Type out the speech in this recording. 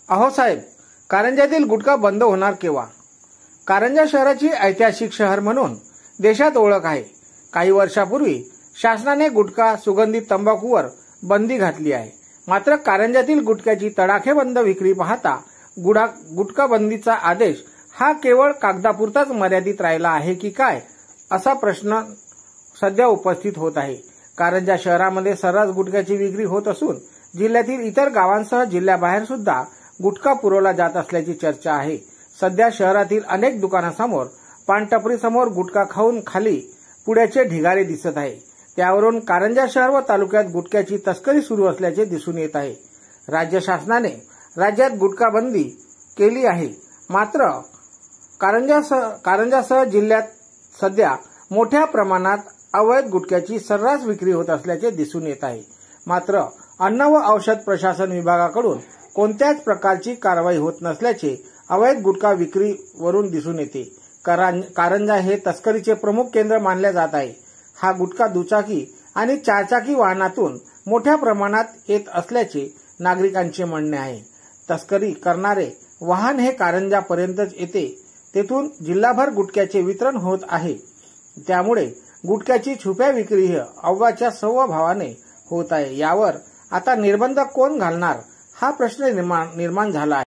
अहो साहेब, कारंजातील गुटखा बंद होणार केव्हा? कारंजा शहराची ऐतिहासिक शहर म्हणून देशात ओळख आहे. काही वर्षापूर्वी शासनाने गुटखा, सुगंधित तंबाखूवर बंदी घातली आहे. मात्र कारंजातील गुटख्याची तडाखेबंद विक्री पाहता गुटखा बंदीचा आदेश हा केवळ कागदापुरताच मर्यादित राहिला आहे की काय, असा प्रश्न सध्या उपस्थित होत आहे. कारंजा शहरामध्ये सर्रास गुटख्याची विक्री होत असून जिल्ह्यातील इतर गावांसह जिल्ह्याबाहेर सुद्धा गुटखा पुरवला जात असल्याची चर्चा आहे. सध्या शहरातील अनेक दुकानांसमोर, पानटपरीसमोर गुटखा खाऊन खाली पुड्याचे ढिगारे दिसत आहे. त्यावरून कारंजा शहर व तालुक्यात गुटख्याची तस्करी सुरू असल्याचे दिसून येत आहे. राज्य शासनाने राज्यात गुटखा बंदी केली आहे. मात्र कारंजासह जिल्ह्यात सध्या मोठ्या प्रमाणात अवैध गुटख्याची सर्रास विक्री होत असल्याचे दिसून येत आहे. मात्र अन्न व औषध प्रशासन विभागाकडून कोणत्याच प्रकारची कारवाई होत नसल्याचे अवैध गुटखा विक्रीवरून दिसून येते. कारंजा हे तस्करीचे प्रमुख केंद्र मानले जात आहे. हा गुटखा दुचाकी आणि चारचाकी वाहनातून मोठ्या प्रमाणात येत असल्याचे नागरिकांचे म्हणणे आहे. तस्करी करणारे वाहन हे कारंजापर्यंतच येते. तेथून जिल्हाभर गुटख्याचे वितरण होत आहे. त्यामुळे गुटख्याची छुप्या विक्री अव्वाच्या सव्वा भावाने होत आहे. यावर आता निर्बंध कोण घालणार, हा प्रश्न निर्माण झाला आहे.